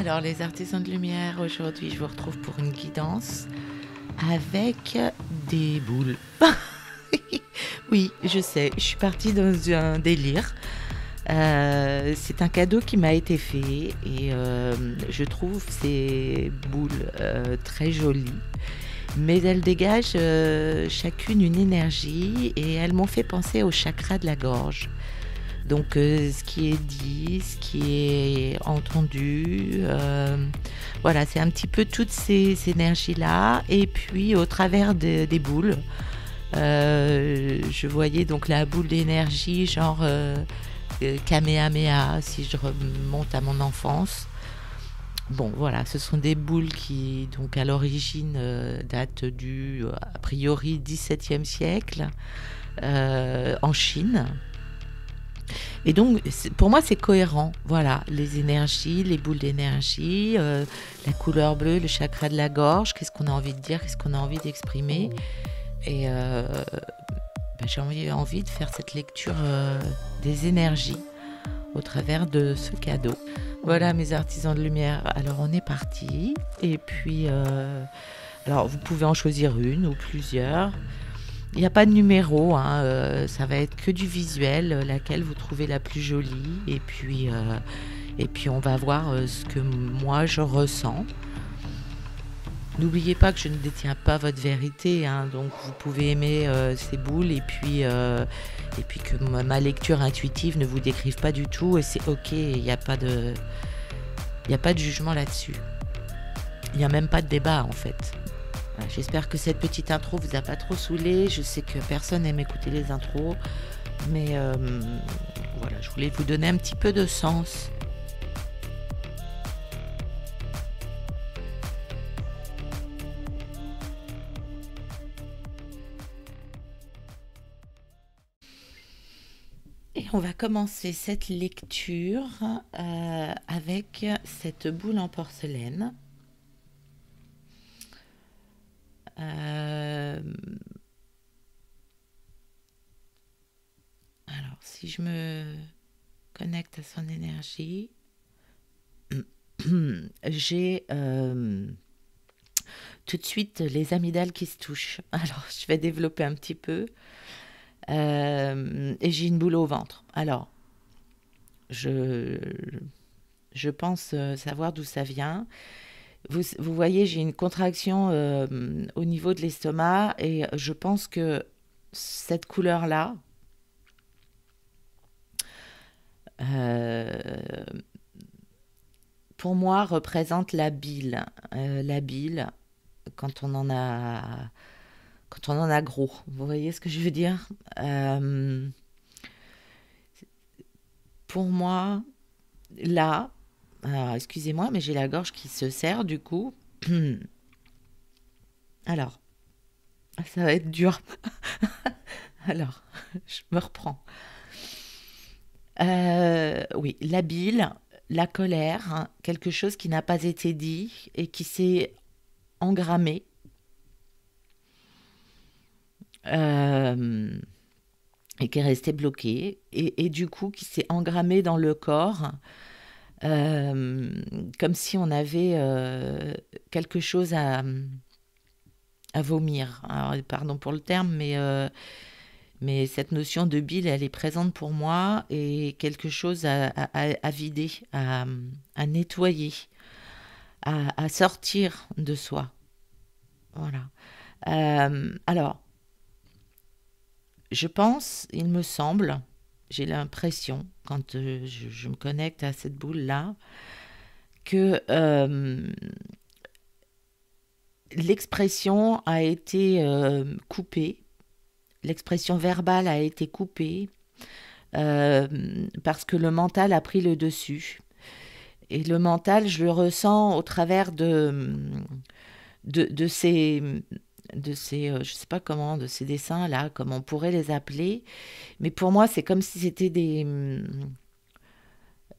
Alors, les artisans de lumière, aujourd'hui, je vous retrouve pour une guidance avec des boules. Oui, je sais, je suis partie dans un délire. C'est un cadeau qui m'a été fait et je trouve ces boules très jolies. Mais elles dégagent chacune une énergie et elles m'ont fait penser au chakra de la gorge. Donc ce qui est dit, ce qui est entendu, voilà, c'est un petit peu toutes ces énergies-là. Et puis au travers des boules, je voyais donc la boule d'énergie, genre Kamehameha, si je remonte à mon enfance. Bon, voilà, ce sont des boules qui, donc à l'origine, datent du, a priori, XVIIe siècle, en Chine. Et donc, pour moi, c'est cohérent. Voilà, les énergies, les boules d'énergie, la couleur bleue, le chakra de la gorge, qu'est-ce qu'on a envie de dire, qu'est-ce qu'on a envie d'exprimer. Et j'ai envie de faire cette lecture des énergies au travers de ce cadeau. Voilà mes artisans de lumière. Alors, on est parti. Et puis, alors, vous pouvez en choisir une ou plusieurs. Il n'y a pas de numéro, hein, ça va être que du visuel, laquelle vous trouvez la plus jolie. Et puis on va voir ce que moi je ressens. N'oubliez pas que je ne détiens pas votre vérité, hein, donc vous pouvez aimer ces boules et puis que ma lecture intuitive ne vous décrive pas du tout et c'est ok, il n'y a pas de jugement là-dessus. Il n'y a même pas de débat en fait. J'espère que cette petite intro vous a pas trop saoulé. Je sais que personne n'aime écouter les intros, mais voilà, je voulais vous donner un petit peu de sens. Et on va commencer cette lecture avec cette boule en porcelaine. Alors, si je me connecte à son énergie, j'ai tout de suite les amygdales qui se touchent. Alors, je vais développer un petit peu. Et j'ai une boule au ventre. Alors, je pense savoir d'où ça vient. Vous voyez, j'ai une contraction au niveau de l'estomac et je pense que cette couleur-là, pour moi, représente la bile. La bile, quand on en a, gros. Vous voyez ce que je veux dire? Pour moi, là, alors excusez-moi, mais j'ai la gorge qui se serre du coup. Alors, ça va être dur. Alors, je me reprends. Oui, la bile, la colère, hein, quelque chose qui n'a pas été dit et qui s'est engrammé. Et qui est resté bloqué. Et du coup, qui s'est engrammé dans le corps. Comme si on avait quelque chose à vomir. Alors, pardon pour le terme, mais cette notion de bile, elle est présente pour moi et quelque chose à vider, à nettoyer, à sortir de soi. Voilà. Alors, je pense, il me semble, j'ai l'impression, quand je me connecte à cette boule-là, que l'expression a été coupée, l'expression verbale a été coupée parce que le mental a pris le dessus. Et le mental, je le ressens au travers de ces, je sais pas comment, de ces dessins-là, comme on pourrait les appeler. Mais pour moi, c'est comme si c'était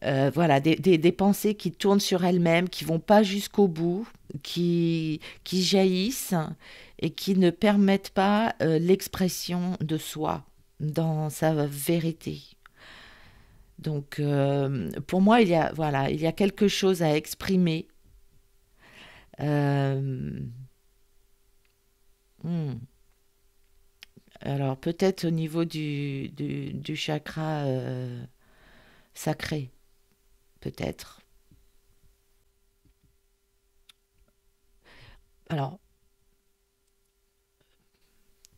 voilà, des pensées qui tournent sur elles-mêmes, qui vont pas jusqu'au bout, qui jaillissent et qui ne permettent pas l'expression de soi dans sa vérité. Donc, pour moi, voilà, il y a quelque chose à exprimer. Euh, hmm. Alors, peut-être au niveau du chakra sacré, peut-être. Alors,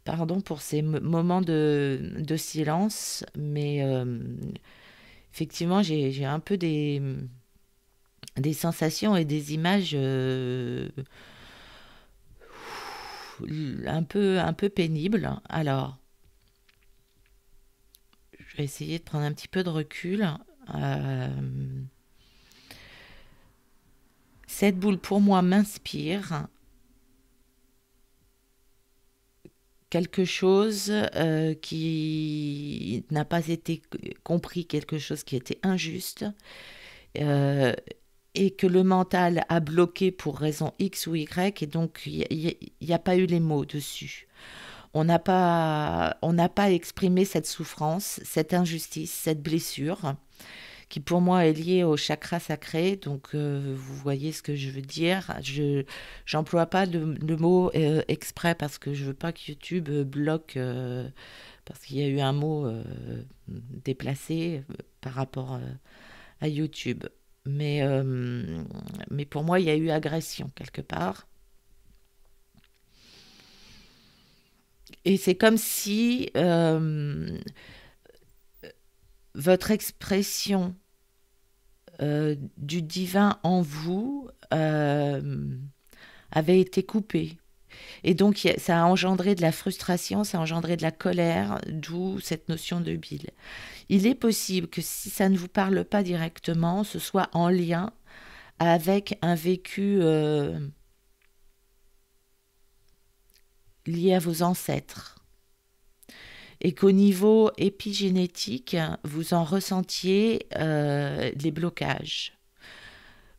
pardon pour ces moments de silence, mais effectivement, j'ai un peu des sensations et des images un peu pénibles. Alors, je vais essayer de prendre un petit peu de recul. Euh, cette boule, pour moi, m'inspire quelque chose qui n'a pas été compris, quelque chose qui était injuste, euh, et que le mental a bloqué pour raison X ou Y, et donc il n'y a pas eu les mots dessus. On n'a pas exprimé cette souffrance, cette injustice, cette blessure, qui pour moi est liée au chakra sacré. Donc vous voyez ce que je veux dire. Je j'emploie pas le mot exprès parce que je veux pas que YouTube bloque parce qu'il y a eu un mot déplacé par rapport à YouTube. Mais, euh, mais pour moi, il y a eu agression quelque part. Et c'est comme si votre expression du divin en vous avait été coupée. Et donc, ça a engendré de la frustration, ça a engendré de la colère, d'où cette notion de bile. Il est possible que si ça ne vous parle pas directement, ce soit en lien avec un vécu lié à vos ancêtres. Et qu'au niveau épigénétique, vous en ressentiez les blocages.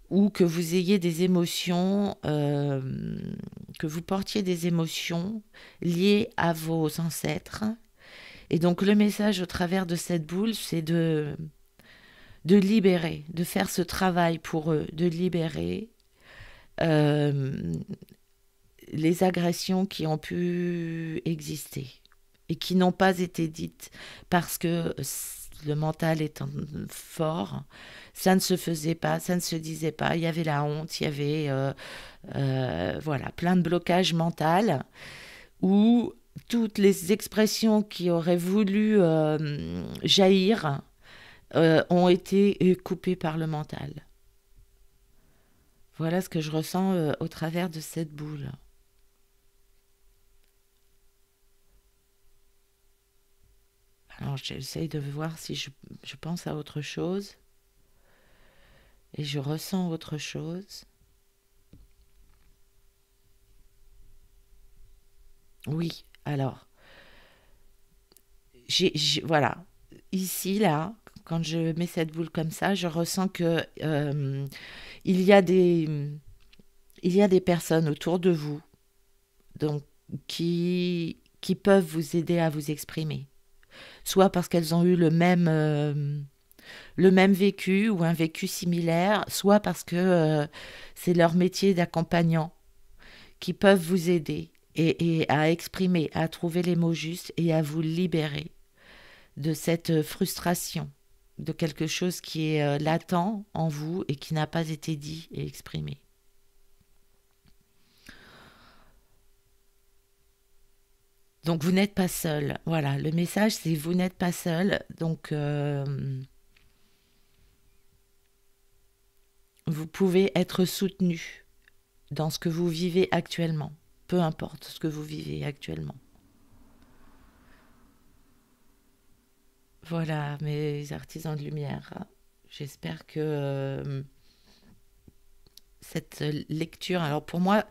Ou que vous ayez des émotions, que vous portiez des émotions liées à vos ancêtres. Et donc le message au travers de cette boule, c'est de libérer, de faire ce travail pour eux, de libérer euh, les agressions qui ont pu exister et qui n'ont pas été dites parce que le mental étant fort, ça ne se faisait pas, ça ne se disait pas. Il y avait la honte, il y avait voilà, plein de blocages mentaux où toutes les expressions qui auraient voulu jaillir ont été coupées par le mental. Voilà ce que je ressens au travers de cette boule. Alors j'essaye de voir si je pense à autre chose et je ressens autre chose. Oui, alors, voilà, ici, là, quand je mets cette boule comme ça, je ressens que il y a il y a des personnes autour de vous donc, qui peuvent vous aider à vous exprimer. Soit parce qu'elles ont eu le même vécu ou un vécu similaire, soit parce que c'est leur métier d'accompagnant qui peuvent vous aider et à exprimer, à trouver les mots justes et à vous libérer de cette frustration, de quelque chose qui est latent en vous et qui n'a pas été dit et exprimé. Donc vous n'êtes pas seul. Voilà, le message c'est vous n'êtes pas seul. Donc vous pouvez être soutenu dans ce que vous vivez actuellement, peu importe ce que vous vivez actuellement. Voilà, mes artisans de lumière. J'espère que cette lecture, alors pour moi,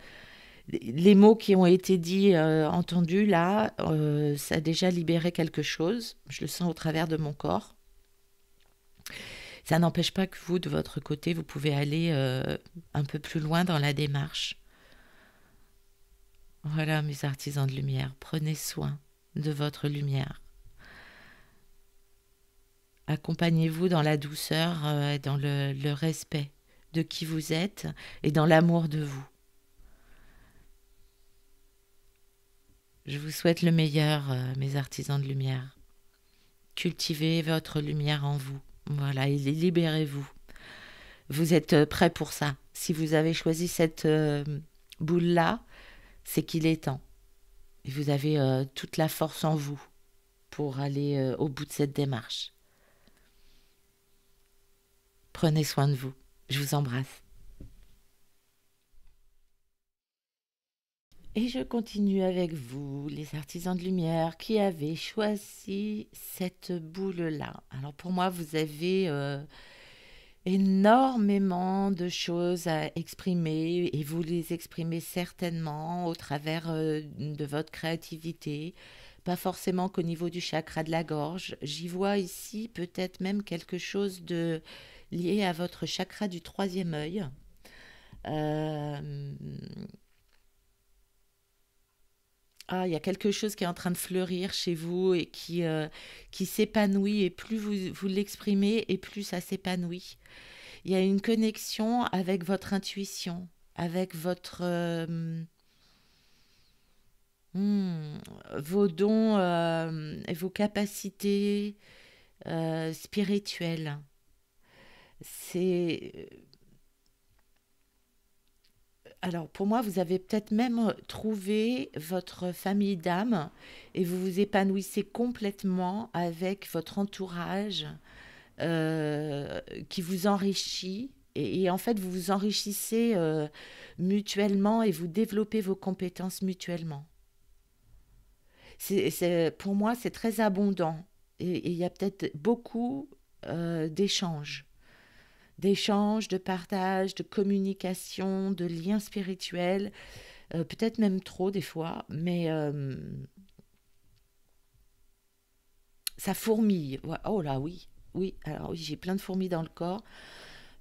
les mots qui ont été dits, entendus là, ça a déjà libéré quelque chose. Je le sens au travers de mon corps. Ça n'empêche pas que vous, de votre côté, vous pouvez aller un peu plus loin dans la démarche. Voilà, mes artisans de lumière, prenez soin de votre lumière. Accompagnez-vous dans la douceur, et dans le respect de qui vous êtes et dans l'amour de vous. Je vous souhaite le meilleur, mes artisans de lumière. Cultivez votre lumière en vous. Voilà, et libérez-vous. Vous êtes prêt pour ça. Si vous avez choisi cette boule-là, c'est qu'il est temps. Et vous avez toute la force en vous pour aller au bout de cette démarche. Prenez soin de vous. Je vous embrasse. Et je continue avec vous, les artisans de lumière, qui avez choisi cette boule-là. Alors pour moi, vous avez énormément de choses à exprimer et vous les exprimez certainement au travers de votre créativité. Pas forcément qu'au niveau du chakra de la gorge. J'y vois ici peut-être même quelque chose de lié à votre chakra du troisième œil. Euh, Ah, il y a quelque chose qui est en train de fleurir chez vous et qui s'épanouit et plus vous l'exprimez et plus ça s'épanouit. Il y a une connexion avec votre intuition, avec hmm, vos dons et vos capacités spirituelles. C'est Alors pour moi, vous avez peut-être même trouvé votre famille d'âme et vous vous épanouissez complètement avec votre entourage qui vous enrichit. Et en fait, vous vous enrichissez mutuellement et vous développez vos compétences mutuellement. Pour moi, c'est très abondant et il y a peut-être beaucoup d'échanges, de partage, de communication, de liens spirituels, peut-être même trop des fois, mais ça fourmille. Oh là, oui, oui, alors oui, j'ai plein de fourmis dans le corps.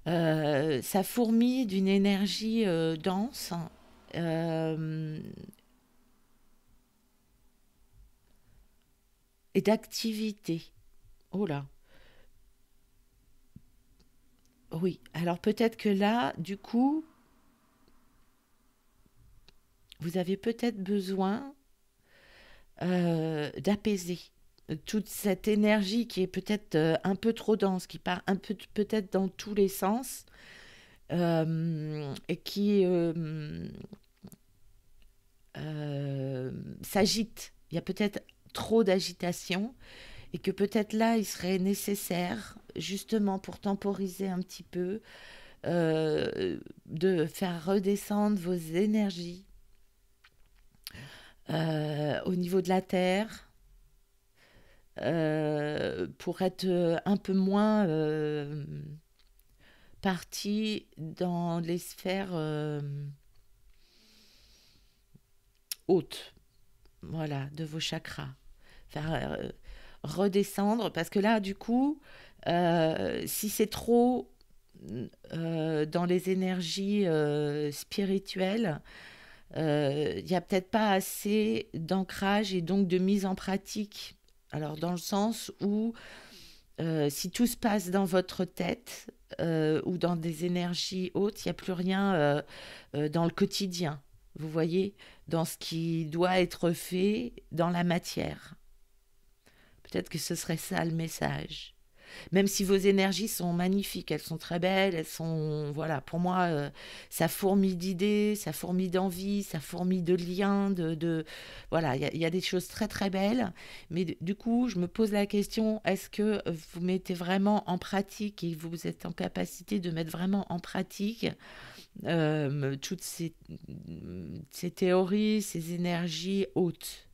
Ça fourmille d'une énergie dense euh, et d'activité. Oh là, oui. Alors peut-être que là, du coup, vous avez peut-être besoin d'apaiser toute cette énergie qui est peut-être un peu trop dense, qui part un peu peut-être dans tous les sens et qui s'agite. Il y a peut-être trop d'agitation et que peut-être là, il serait nécessaire, justement pour temporiser un petit peu, de faire redescendre vos énergies au niveau de la terre pour être un peu moins parti dans les sphères hautes, voilà, de vos chakras. Faire redescendre, parce que là, du coup, si c'est trop dans les énergies spirituelles, il n'y a peut-être pas assez d'ancrage et donc de mise en pratique. Alors, dans le sens où si tout se passe dans votre tête ou dans des énergies hautes, il n'y a plus rien dans le quotidien. Vous voyez, dans ce qui doit être fait dans la matière. Peut-être que ce serait ça le message. Même si vos énergies sont magnifiques, elles sont très belles, elles sont, voilà, pour moi, ça fourmille d'idées, ça fourmille d'envie, ça fourmille de liens, voilà, il y a des choses très très belles, mais du coup, je me pose la question, est-ce que vous mettez vraiment en pratique et vous êtes en capacité de mettre vraiment en pratique toutes ces théories, ces énergies hautes?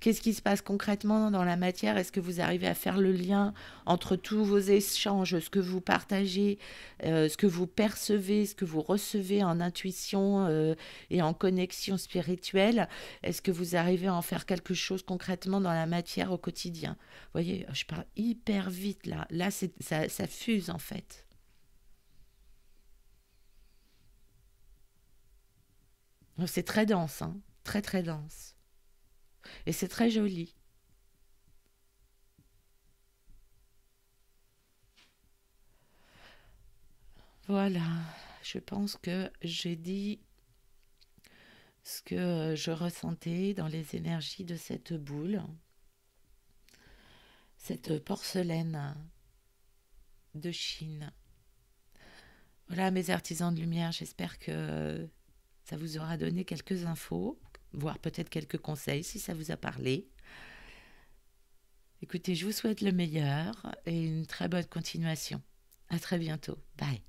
Qu'est-ce qui se passe concrètement dans la matière? Est-ce que vous arrivez à faire le lien entre tous vos échanges, ce que vous partagez, ce que vous percevez, ce que vous recevez en intuition et en connexion spirituelle? Est-ce que vous arrivez à en faire quelque chose concrètement dans la matière au quotidien? Vous voyez, je parle hyper vite là. Là, ça fuse en fait. C'est très dense, hein, très très dense. Et c'est très joli. Voilà, je pense que j'ai dit ce que je ressentais dans les énergies de cette boule, cette porcelaine de Chine. Voilà mes artisans de lumière, j'espère que ça vous aura donné quelques infos, voire peut-être quelques conseils si ça vous a parlé. Écoutez, je vous souhaite le meilleur et une très bonne continuation. À très bientôt. Bye.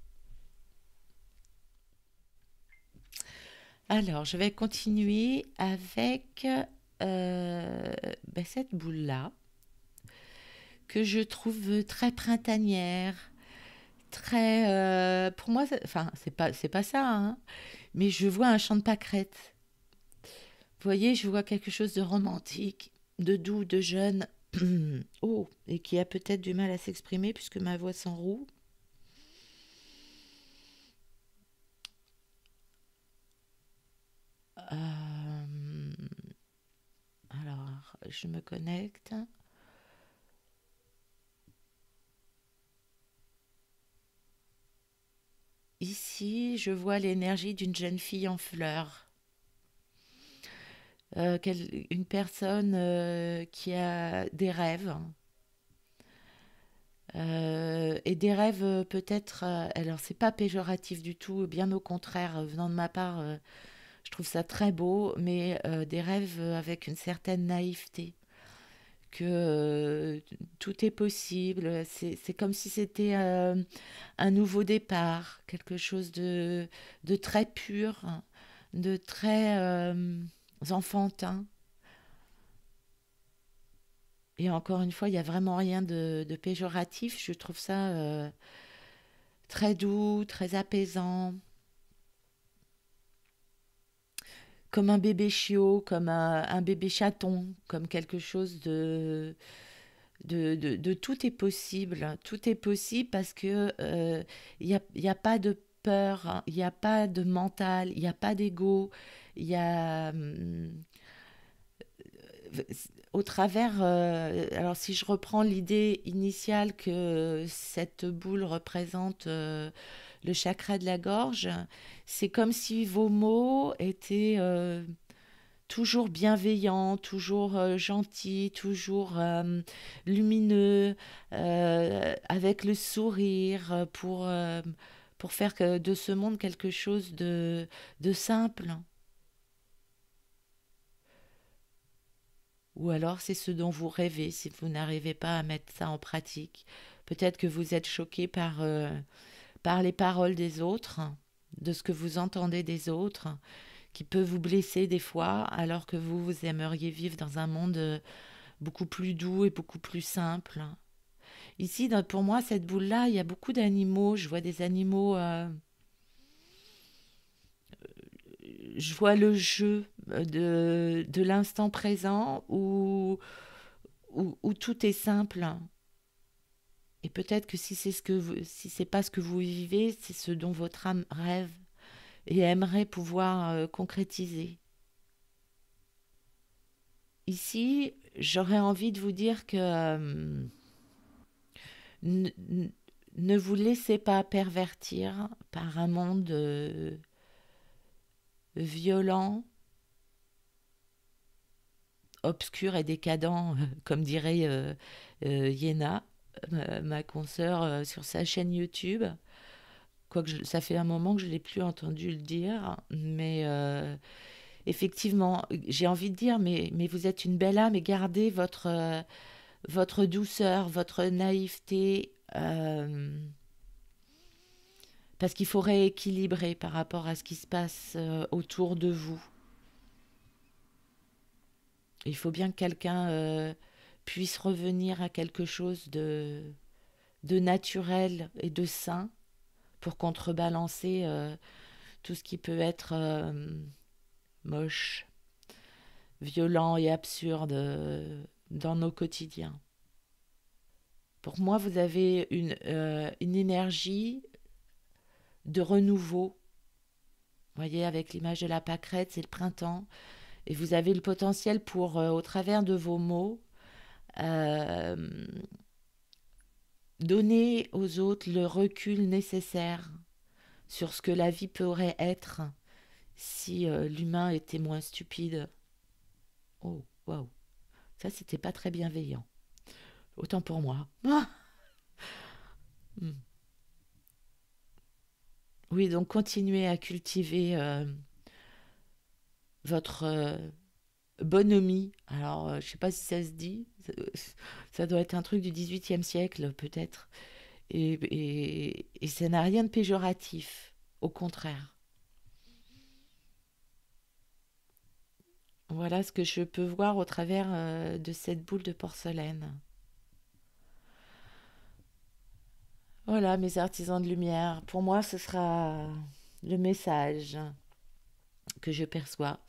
Alors, je vais continuer avec cette boule-là que je trouve très printanière, très... pour moi, enfin, c'est pas ça, hein, mais je vois un champ de pâquerettes. Vous voyez, je vois quelque chose de romantique, de doux, de jeune, oh, et qui a peut-être du mal à s'exprimer puisque ma voix s'enroue. Euh, alors, je me connecte. Ici, je vois l'énergie d'une jeune fille en fleurs. Une personne qui a des rêves. Et des rêves peut-être... alors, c'est pas péjoratif du tout, bien au contraire, venant de ma part, je trouve ça très beau, mais des rêves avec une certaine naïveté. Que tout est possible. C'est comme si c'était un nouveau départ, quelque chose de très pur, de très enfantin. Et encore une fois, il n'y a vraiment rien de péjoratif. Je trouve ça très doux, très apaisant, comme un bébé chiot, comme un bébé chaton, comme quelque chose de tout est possible. Tout est possible parce que y a pas de peur, hein, il n'y a pas de mental, il n'y a pas d'ego, il y a au travers. Alors si je reprends l'idée initiale que cette boule représente le chakra de la gorge, c'est comme si vos mots étaient toujours bienveillant, toujours gentil, toujours lumineux, avec le sourire pour faire de ce monde quelque chose de simple. Ou alors c'est ce dont vous rêvez si vous n'arrivez pas à mettre ça en pratique. Peut-être que vous êtes choqué par les paroles des autres, de ce que vous entendez des autres, qui peut vous blesser des fois, alors que vous aimeriez vivre dans un monde beaucoup plus doux et beaucoup plus simple. Ici, pour moi, cette boule-là, il y a beaucoup d'animaux. Je vois des animaux. Je vois le jeu de l'instant présent où tout est simple. Et peut-être que si c'est pas ce que vous vivez, c'est ce dont votre âme rêve et aimerait pouvoir concrétiser. Ici, j'aurais envie de vous dire que ne, ne vous laissez pas pervertir par un monde violent, obscur et décadent, comme dirait Yéna, ma consoeur, sur sa chaîne YouTube. Quoique ça fait un moment que je ne l'ai plus entendu le dire, mais effectivement, j'ai envie de dire, mais vous êtes une belle âme et gardez votre douceur, votre naïveté, parce qu'il faut rééquilibrer par rapport à ce qui se passe autour de vous. Il faut bien que quelqu'un puisse revenir à quelque chose de naturel et de sain pour contrebalancer tout ce qui peut être moche, violent et absurde dans nos quotidiens. Pour moi, vous avez une énergie de renouveau. Vous voyez, avec l'image de la pâquerette, c'est le printemps. Et vous avez le potentiel pour, au travers de vos mots, euh, donner aux autres le recul nécessaire sur ce que la vie pourrait être si l'humain était moins stupide. Oh, waouh, ça c'était pas très bienveillant. Autant pour moi. Ah. Hmm. Oui, donc continuez à cultiver votre bonhomie. Alors, je sais pas si ça se dit. Ça doit être un truc du XVIIIe siècle, peut-être. Et ça n'a rien de péjoratif. Au contraire. Voilà ce que je peux voir au travers de cette boule de porcelaine. Voilà, mes artisans de lumière. Pour moi, ce sera le message que je perçois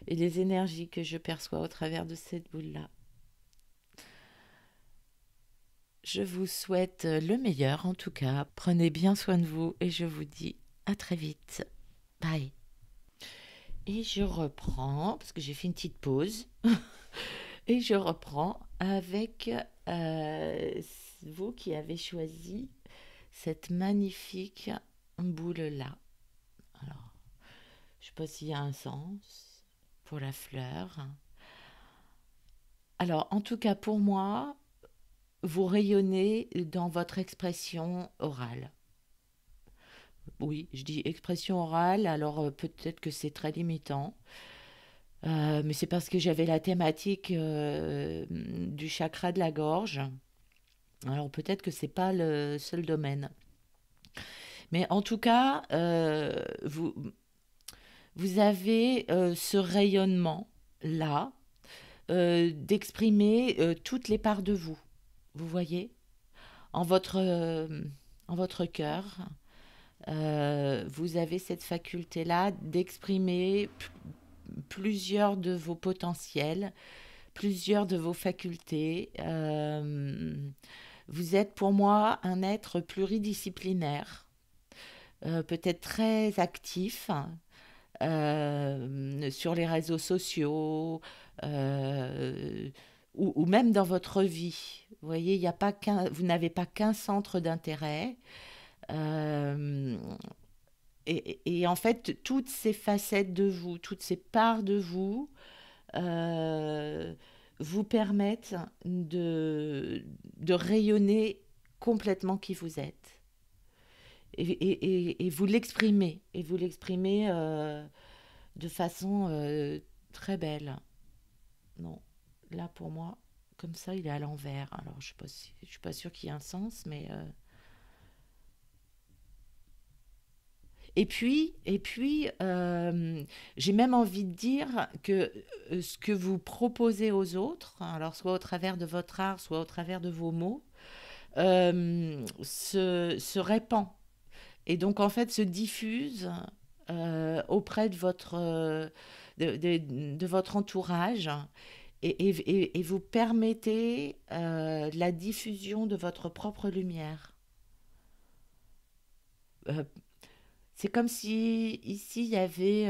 et les énergies que je perçois au travers de cette boule-là. Je vous souhaite le meilleur en tout cas. Prenez bien soin de vous et je vous dis à très vite. Bye. Et je reprends, parce que j'ai fait une petite pause, et je reprends avec vous qui avez choisi cette magnifique boule-là. Alors, je ne sais pas s'il y a un sens pour la fleur. Alors, en tout cas, pour moi, vous rayonnez dans votre expression orale. Oui, je dis expression orale, alors peut-être que c'est très limitant, mais c'est parce que j'avais la thématique du chakra de la gorge. Alors peut-être que c'est pas le seul domaine. Mais en tout cas, vous avez ce rayonnement-là d'exprimer toutes les parts de vous. Vous voyez, en en votre cœur, vous avez cette faculté-là d'exprimer plusieurs de vos potentiels, plusieurs de vos facultés. Vous êtes pour moi un être pluridisciplinaire, peut-être très actif sur les réseaux sociaux ou même dans votre vie. Vous voyez, il y a pas vous n'avez pas qu'un centre d'intérêt. Euh, et en fait, toutes ces facettes de vous, toutes ces parts de vous, euh, vous permettent de rayonner complètement qui vous êtes. Et vous l'exprimez. Et vous l'exprimez de façon très belle. Non, là pour moi, comme ça, il est à l'envers. Alors, je suis pas sûre qu'il y ait un sens, mais j'ai même envie de dire que ce que vous proposez aux autres, hein, alors soit au travers de votre art, soit au travers de vos mots, se répand. Et donc, en fait, se diffuse auprès de de votre entourage et vous permettez la diffusion de votre propre lumière. Euh, c'est comme si ici il y avait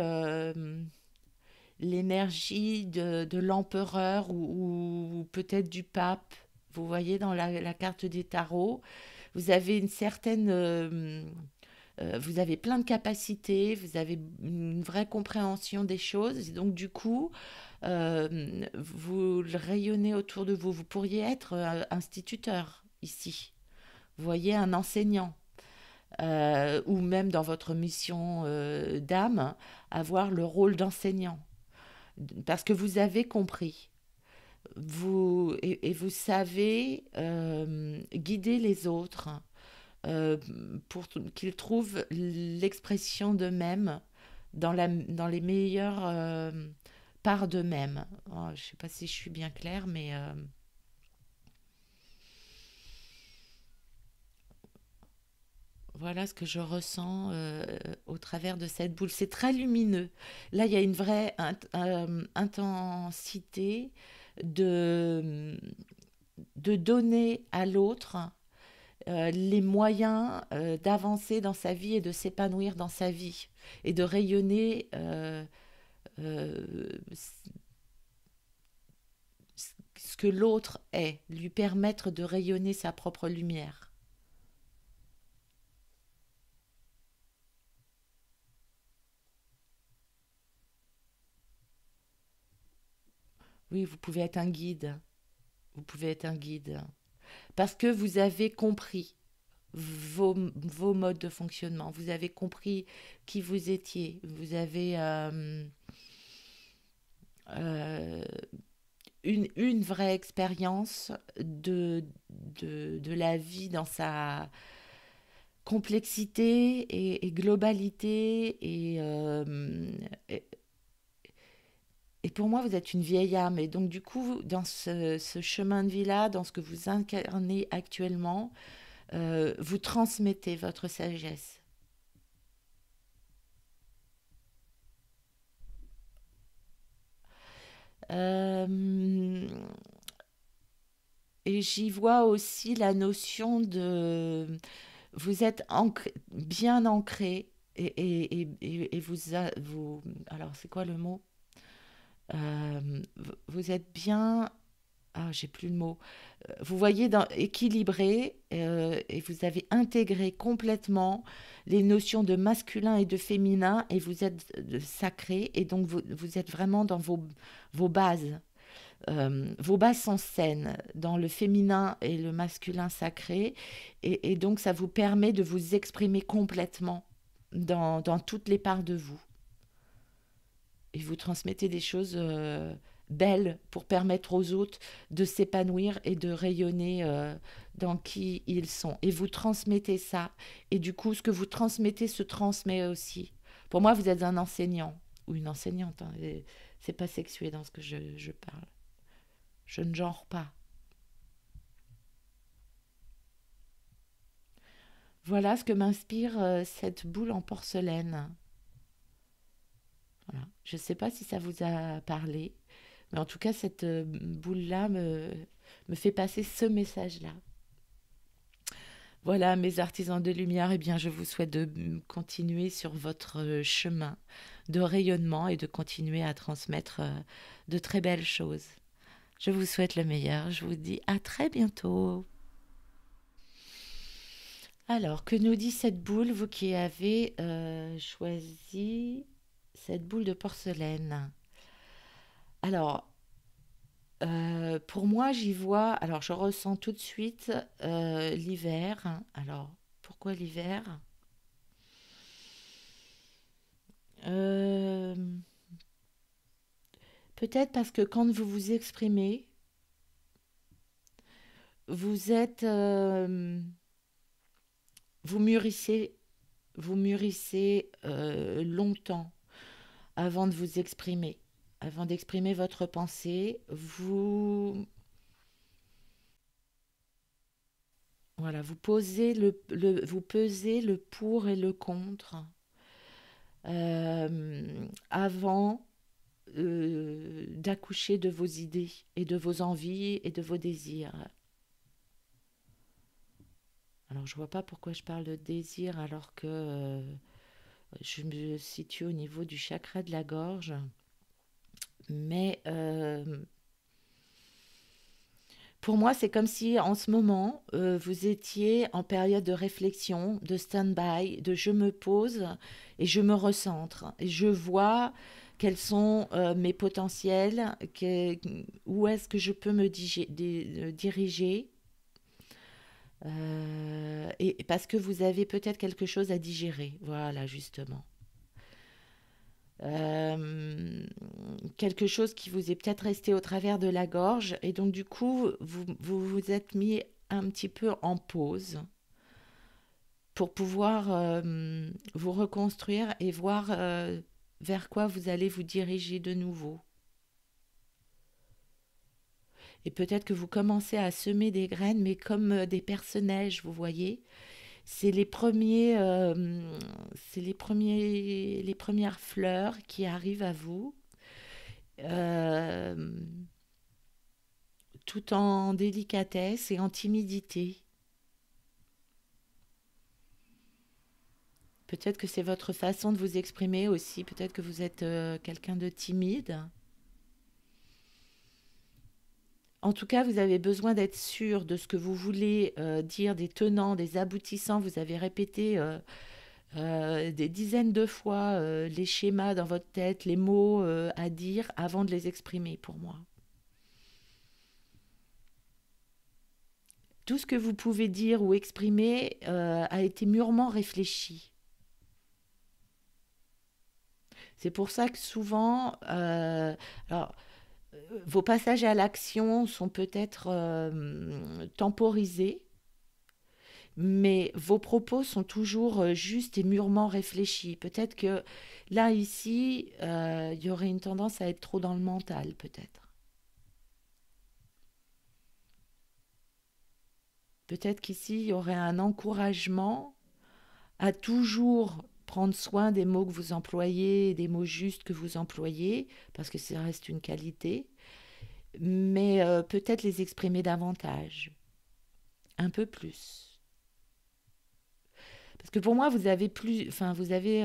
l'énergie de l'empereur ou peut-être du pape. Vous voyez dans la carte des tarots, vous avez une certaine, vous avez plein de capacités, vous avez une vraie compréhension des choses. Et donc du coup, vous le rayonnez autour de vous. Vous pourriez être instituteur ici. Vous voyez un enseignant. Ou même dans votre mission d'âme, avoir le rôle d'enseignant. Parce que vous avez compris. Et vous savez guider les autres euh, pour qu'ils trouvent l'expression d'eux-mêmes dans les meilleures parts d'eux-mêmes. Oh, je ne sais pas si je suis bien claire, mais voilà ce que je ressens au travers de cette boule. C'est très lumineux. Là, il y a une vraie intensité de, de donner à l'autre les moyens d'avancer dans sa vie et de s'épanouir dans sa vie et de rayonner euh, ce que l'autre est, lui permettre de rayonner sa propre lumière. Oui, vous pouvez être un guide. Vous pouvez être un guide. Parce que vous avez compris vos modes de fonctionnement. Vous avez compris qui vous étiez. Vous avez euh, une vraie expérience de la vie dans sa complexité et globalité. Et pour moi, vous êtes une vieille âme. Et donc, du coup, dans ce chemin de vie-là, dans ce que vous incarnez actuellement, vous transmettez votre sagesse. Euh, et j'y vois aussi la notion de... Vous êtes bien ancré et vous... Alors, c'est quoi le mot? Vous êtes bien... Ah, j'ai plus le mot. Vous voyez, équilibré et vous avez intégré complètement les notions de masculin et de féminin et vous êtes sacré et donc vous êtes vraiment dans vos bases. Vos bases sont saines dans le féminin et le masculin sacré et donc ça vous permet de vous exprimer complètement dans toutes les parts de vous. Et vous transmettez des choses belles pour permettre aux autres de s'épanouir et de rayonner dans qui ils sont. Et vous transmettez ça. Et du coup, ce que vous transmettez se transmet aussi. Pour moi, vous êtes un enseignant ou une enseignante. Hein, et c'est pas sexué dans ce que je parle. Je ne genre pas. Voilà ce que m'inspire cette boule en porcelaine. Voilà. Je ne sais pas si ça vous a parlé, mais en tout cas, cette boule-là me fait passer ce message-là. Voilà, mes artisans de lumière, eh bien, je vous souhaite de continuer sur votre chemin de rayonnement et de continuer à transmettre de très belles choses. Je vous souhaite le meilleur. Je vous dis à très bientôt. Alors, que nous dit cette boule, vous qui avez choisi cette boule de porcelaine? Alors, pour moi, j'y vois, alors je ressens tout de suite l'hiver. Alors, pourquoi l'hiver? Euh, Peut-être parce que quand vous vous exprimez, vous êtes, vous mûrissez, vous mûrissez longtemps avant de vous exprimer, avant d'exprimer votre pensée. Voilà, vous posez vous pesez le pour et le contre avant d'accoucher de vos idées et de vos envies et de vos désirs. Alors je vois pas pourquoi je parle de désir alors que je me situe au niveau du chakra de la gorge, mais pour moi c'est comme si en ce moment vous étiez en période de réflexion, de stand-by, de je me pose et je me recentre et je vois quels sont mes potentiels, où est-ce que je peux me diriger. Et parce que vous avez peut-être quelque chose à digérer, voilà, justement. Euh, Quelque chose qui vous est peut-être resté au travers de la gorge, et donc du coup, vous êtes mis un petit peu en pause pour pouvoir vous reconstruire et voir vers quoi vous allez vous diriger de nouveau. Et peut-être que vous commencez à semer des graines, mais comme des personnages, vous voyez. C'est les premières fleurs qui arrivent à vous, euh, tout en délicatesse et en timidité. Peut-être que c'est votre façon de vous exprimer aussi. Peut-être que vous êtes quelqu'un de timide. En tout cas, vous avez besoin d'être sûr de ce que vous voulez dire, des tenants, des aboutissants. Vous avez répété des dizaines de fois les schémas dans votre tête, les mots à dire avant de les exprimer pour moi. Tout ce que vous pouvez dire ou exprimer a été mûrement réfléchi. C'est pour ça que souvent, alors, vos passages à l'action sont peut-être temporisés, mais vos propos sont toujours justes et mûrement réfléchis. Peut-être que là, ici, il y aurait une tendance à être trop dans le mental, peut-être. Peut-être qu'ici, il y aurait un encouragement à toujours prendre soin des mots que vous employez, des mots justes que vous employez, parce que ça reste une qualité, mais peut-être les exprimer davantage, un peu plus. Parce que pour moi, vous avez plus, enfin, vous avez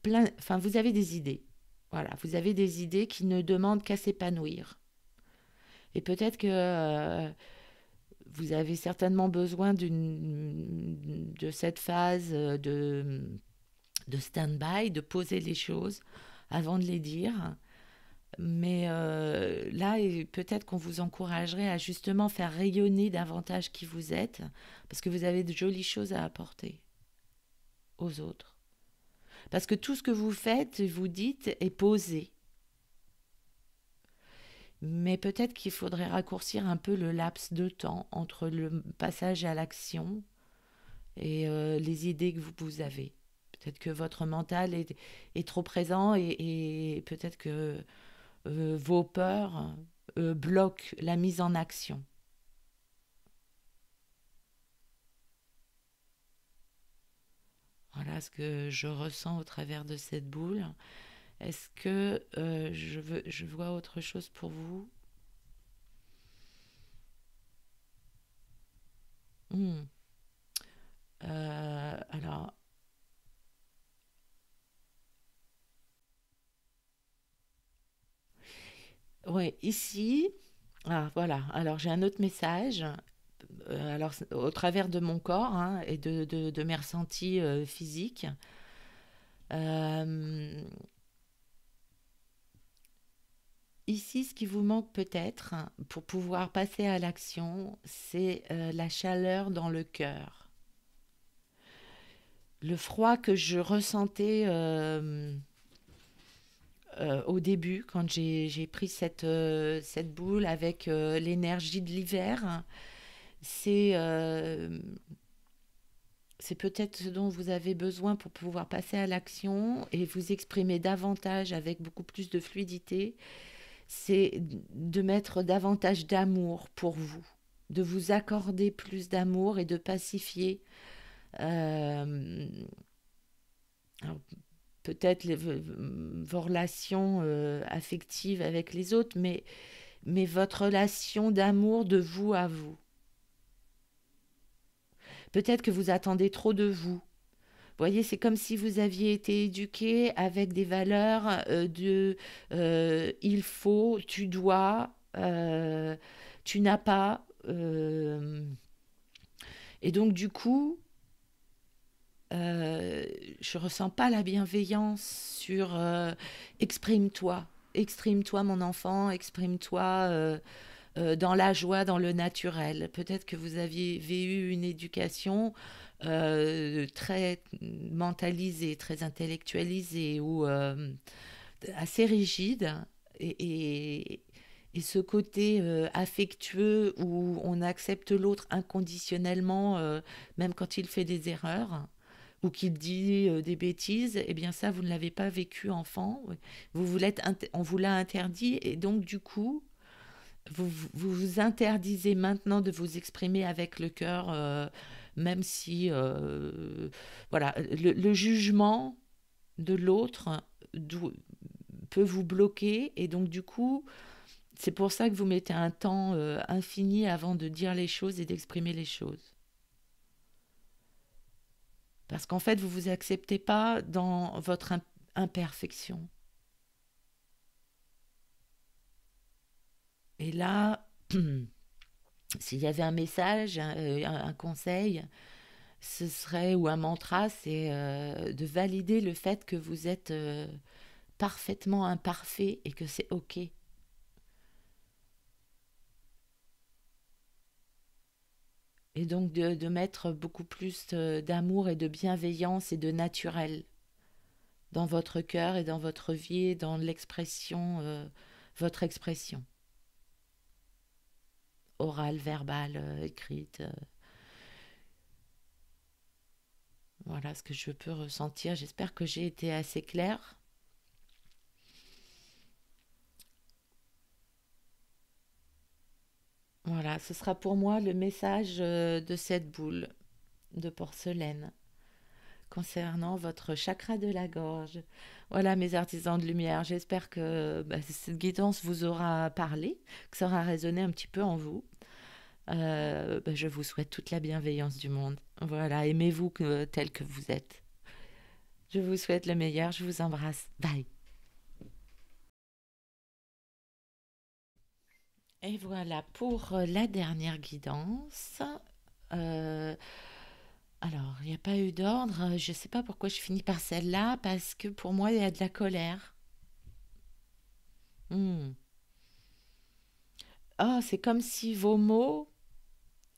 plein, enfin, vous avez des idées. Voilà, vous avez des idées qui ne demandent qu'à s'épanouir. Et peut-être que vous avez certainement besoin de cette phase de stand-by, de poser les choses avant de les dire. Mais là, peut-être qu'on vous encouragerait à justement faire rayonner davantage qui vous êtes, parce que vous avez de jolies choses à apporter aux autres. Parce que tout ce que vous faites, vous dites, est posé. Mais peut-être qu'il faudrait raccourcir un peu le laps de temps entre le passage à l'action et les idées que vous avez. Peut-être que votre mental est trop présent et peut-être que vos peurs bloquent la mise en action. Voilà ce que je ressens au travers de cette boule. Est-ce que je vois autre chose pour vous? Hmm. Alors, ouais, ici, ah, voilà. Alors, j'ai un autre message. Alors, au travers de mon corps hein, et de mes ressentis physiques. Euh, Ici, ce qui vous manque peut-être pour pouvoir passer à l'action, c'est la chaleur dans le cœur. Le froid que je ressentais au début, quand j'ai pris cette boule avec l'énergie de l'hiver, c'est c'est peut-être ce dont vous avez besoin pour pouvoir passer à l'action et vous exprimer davantage avec beaucoup plus de fluidité. C'est de mettre davantage d'amour pour vous, de vous accorder plus d'amour et de pacifier euh, alors, peut-être vos relations affectives avec les autres, mais votre relation d'amour de vous à vous. Peut-être que vous attendez trop de vous. Vous voyez, c'est comme si vous aviez été éduqué avec des valeurs de il faut, tu dois, tu n'as pas. Et donc, du coup, euh, je ressens pas la bienveillance sur exprime-toi. Exprime-toi, mon enfant, exprime-toi dans la joie, dans le naturel. Peut-être que vous aviez eu une éducation très mentalisée, très intellectualisée ou assez rigide. Et, et ce côté affectueux où on accepte l'autre inconditionnellement, même quand il fait des erreurs ou qu'il dit des bêtises, eh bien ça, vous ne l'avez pas vécu enfant. On vous l'a interdit et donc du coup, vous vous interdisez maintenant de vous exprimer avec le cœur, même si, voilà, le jugement de l'autre peut vous bloquer et donc du coup, c'est pour ça que vous mettez un temps infini avant de dire les choses et d'exprimer les choses. Parce qu'en fait, vous vous acceptez pas dans votre imperfection. Et là, s'il y avait un message, un conseil, ce serait, ou un mantra, c'est de valider le fait que vous êtes parfaitement imparfait et que c'est OK. Et donc de mettre beaucoup plus d'amour et de bienveillance et de naturel dans votre cœur et dans votre vie et dans l'expression, votre expression orale, verbale, écrite. Voilà ce que je peux ressentir. J'espère que j'ai été assez claire. Voilà, ce sera pour moi le message de cette boule de porcelaine concernant votre chakra de la gorge. Voilà mes artisans de lumière, j'espère que cette guidance vous aura parlé, que ça aura résonné un petit peu en vous. Je vous souhaite toute la bienveillance du monde. Voilà, aimez-vous tel que vous êtes. Je vous souhaite le meilleur, je vous embrasse. Bye. Et voilà pour la dernière guidance. Euh, alors, il n'y a pas eu d'ordre. Je ne sais pas pourquoi je finis par celle-là, parce que pour moi, il y a de la colère. Hmm. Ah, c'est comme si vos mots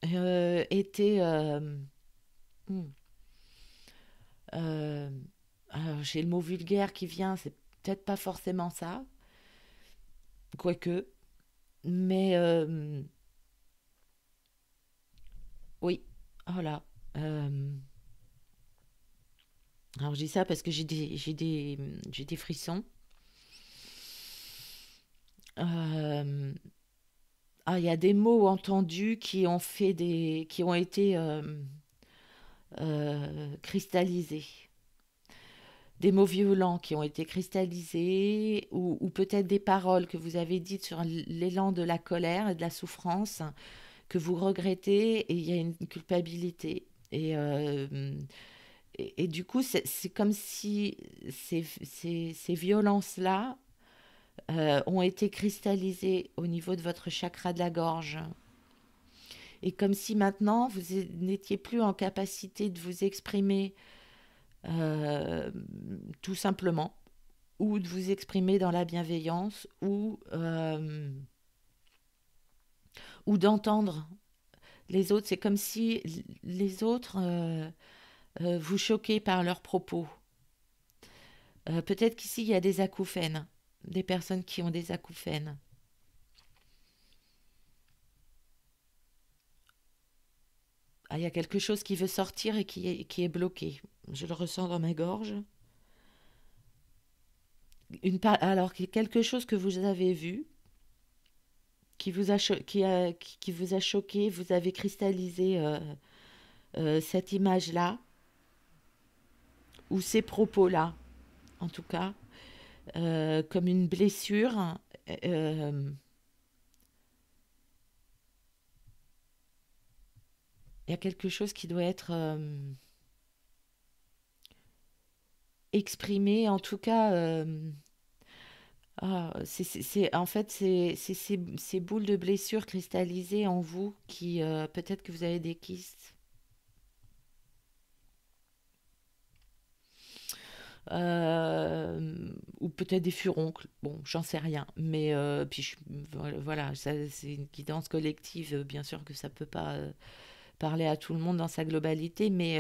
étaient... hmm, euh, alors, j'ai le mot vulgaire qui vient, c'est peut-être pas forcément ça, quoique. Mais oui, voilà. Euh, alors, je dis ça parce que j'ai des frissons. Euh, Ah, il y a des mots entendus qui ont été cristallisés. Des mots violents qui ont été cristallisés, ou peut-être des paroles que vous avez dites sur l'élan de la colère et de la souffrance, que vous regrettez, et il y a une culpabilité. Et du coup, c'est comme si ces violences-là ont été cristallisées au niveau de votre chakra de la gorge. Et comme si maintenant vous n'étiez plus en capacité de vous exprimer euh, tout simplement, ou de vous exprimer dans la bienveillance, ou d'entendre les autres. C'est comme si les autres vous choquaient par leurs propos. Peut-être qu'ici il y a des acouphènes, des personnes qui ont des acouphènes. Ah, il y a quelque chose qui veut sortir et qui est bloqué. Je le ressens dans ma gorge. Alors, quelque chose que vous avez vu, qui vous a choqué, vous avez cristallisé cette image-là, ou ces propos-là, en tout cas, comme une blessure. euh, Il y a quelque chose qui doit être exprimé, en tout cas. En fait, c'est ces boules de blessures cristallisées en vous qui, peut-être que vous avez des kystes. Ou peut-être des furoncles, bon, j'en sais rien. Mais puis voilà, c'est une guidance collective, bien sûr que ça peut pas parler à tout le monde dans sa globalité, mais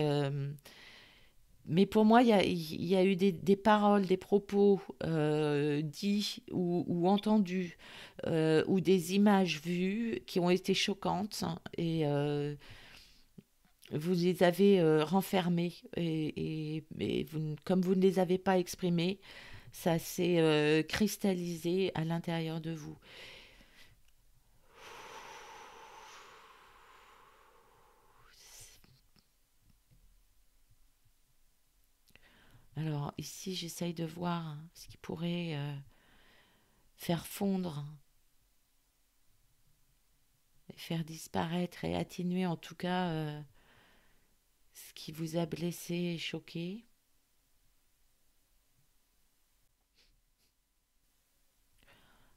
pour moi, il y a eu des paroles, des propos dits ou entendus, ou des images vues qui ont été choquantes, et vous les avez renfermées, et comme vous ne les avez pas exprimées, ça s'est cristallisé à l'intérieur de vous. Alors ici, j'essaye de voir ce qui pourrait faire fondre et faire disparaître et atténuer en tout cas ce qui vous a blessé et choqué.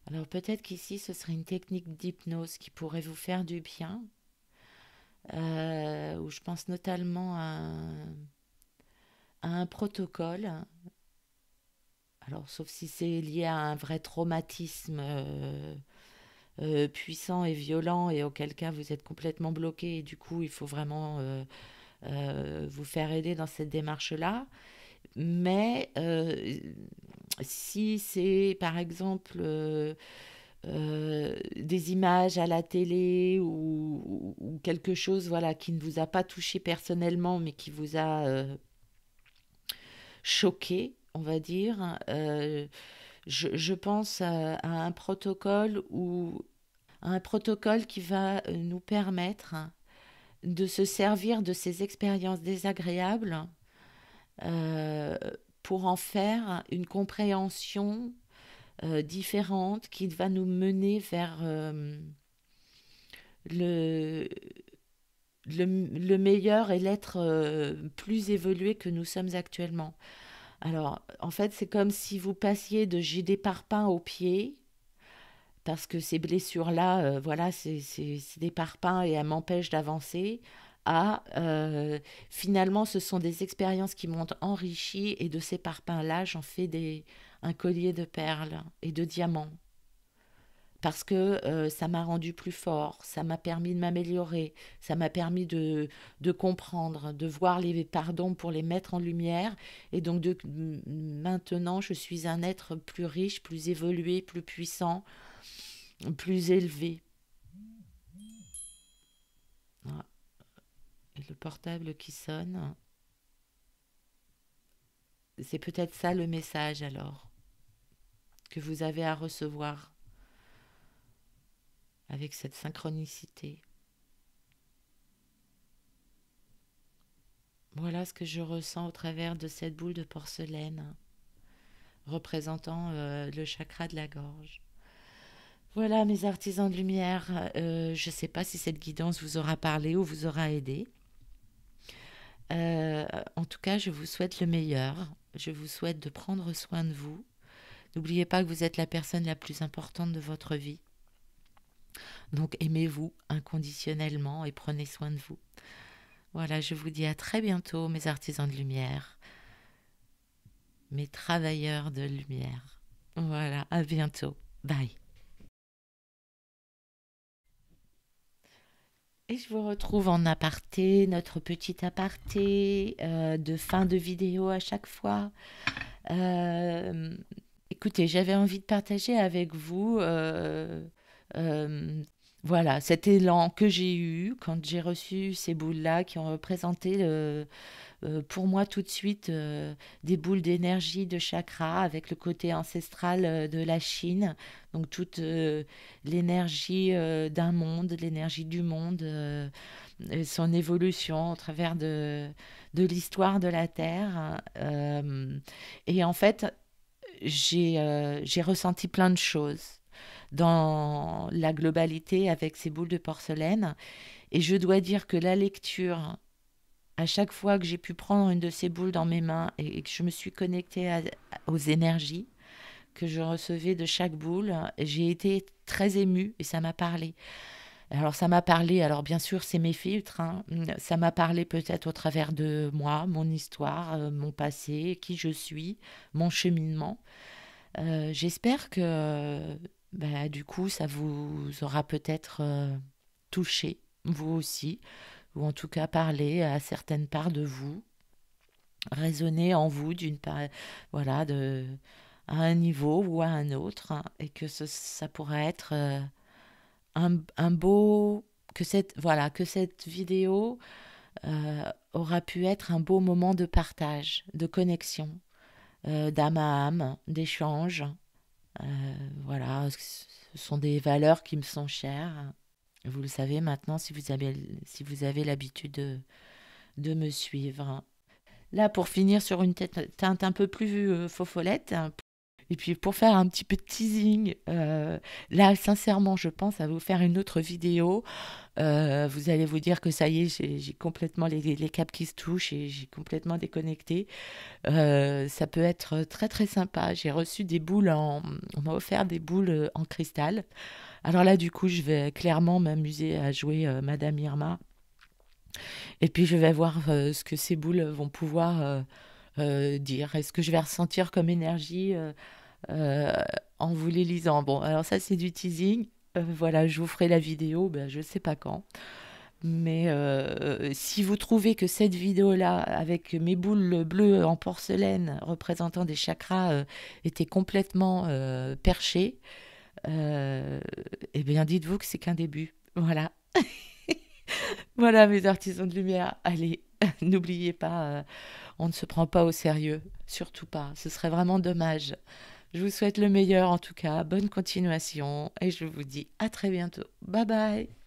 Alors peut-être qu'ici, ce serait une technique d'hypnose qui pourrait vous faire du bien, où je pense notamment à un protocole. Alors, sauf si c'est lié à un vrai traumatisme puissant et violent et auquel cas vous êtes complètement bloqué et du coup il faut vraiment vous faire aider dans cette démarche-là. Mais si c'est par exemple des images à la télé ou quelque chose voilà, qui ne vous a pas touché personnellement mais qui vous a choqué, on va dire, je pense à un protocole un protocole qui va nous permettre de se servir de ces expériences désagréables euh, pour en faire une compréhension différente qui va nous mener vers le, le meilleur et l'être plus évolué que nous sommes actuellement. Alors, en fait, c'est comme si vous passiez de j'ai des parpaings aux pieds, parce que ces blessures-là, voilà, c'est des parpaings et elles m'empêchent d'avancer, à finalement, ce sont des expériences qui m'ont enrichi et de ces parpaings-là, j'en fais un collier de perles et de diamants. Parce que ça m'a rendu plus fort, ça m'a permis de m'améliorer, ça m'a permis de comprendre, de voir les pardons pour les mettre en lumière. Et donc maintenant, je suis un être plus riche, plus évolué, plus puissant, plus élevé. Ah, et le portable qui sonne, c'est peut-être ça le message alors que vous avez à recevoir avec cette synchronicité. Voilà ce que je ressens au travers de cette boule de porcelaine représentant le chakra de la gorge. Voilà mes artisans de lumière, je ne sais pas si cette guidance vous aura parlé ou vous aura aidé. En tout cas, je vous souhaite le meilleur. Je vous souhaite de prendre soin de vous. N'oubliez pas que vous êtes la personne la plus importante de votre vie. Donc aimez-vous inconditionnellement et prenez soin de vous. Voilà, je vous dis à très bientôt, mes artisans de lumière, mes travailleurs de lumière. Voilà, à bientôt. Bye. Et je vous retrouve en aparté, notre petit aparté de fin de vidéo à chaque fois. Euh, Écoutez, j'avais envie de partager avec vous euh, voilà, cet élan que j'ai eu quand j'ai reçu ces boules-là qui ont représenté pour moi tout de suite des boules d'énergie de chakra avec le côté ancestral de la Chine, donc toute l'énergie d'un monde, l'énergie du monde, et son évolution au travers de l'histoire de la Terre. Et en fait, j'ai ressenti plein de choses dans la globalité avec ces boules de porcelaine. Et je dois dire que la lecture, à chaque fois que j'ai pu prendre une de ces boules dans mes mains et que je me suis connectée aux énergies que je recevais de chaque boule, j'ai été très émue et ça m'a parlé. Alors ça m'a parlé, alors bien sûr c'est mes filtres, hein. Ça m'a parlé peut-être au travers de moi, mon histoire, mon passé, qui je suis, mon cheminement. J'espère que bah, du coup ça vous aura peut-être touché, vous aussi, ou en tout cas parlé à certaines parts de vous, résonner en vous d'une part, voilà, à un niveau ou à un autre, hein, et que ça pourrait être un beau, que cette vidéo aura pu être un beau moment de partage, de connexion, d'âme à âme, d'échange. Voilà, ce sont des valeurs qui me sont chères. Vous le savez maintenant si vous avez l'habitude de me suivre. Là, pour finir sur une teinte un peu plus fofolette, et puis pour faire un petit peu de teasing, là, sincèrement, je pense à vous faire une autre vidéo. Vous allez vous dire que ça y est, j'ai complètement les câbles qui se touchent et j'ai complètement déconnecté. Ça peut être très très sympa. J'ai reçu des boules on m'a offert des boules en cristal. Alors là, du coup, je vais clairement m'amuser à jouer Madame Irma. Et puis je vais voir ce que ces boules vont pouvoir dire. Est-ce que je vais ressentir comme énergie euh, en vous les lisant? Bon, alors ça, c'est du teasing. Voilà, je vous ferai la vidéo, ben, je ne sais pas quand. Mais si vous trouvez que cette vidéo-là, avec mes boules bleues en porcelaine représentant des chakras, était complètement perchée, euh, eh bien dites-vous que c'est qu'un début. Voilà. Voilà mes artisans de lumière. Allez, n'oubliez pas, on ne se prend pas au sérieux. Surtout pas. Ce serait vraiment dommage. Je vous souhaite le meilleur en tout cas. Bonne continuation et je vous dis à très bientôt. Bye bye.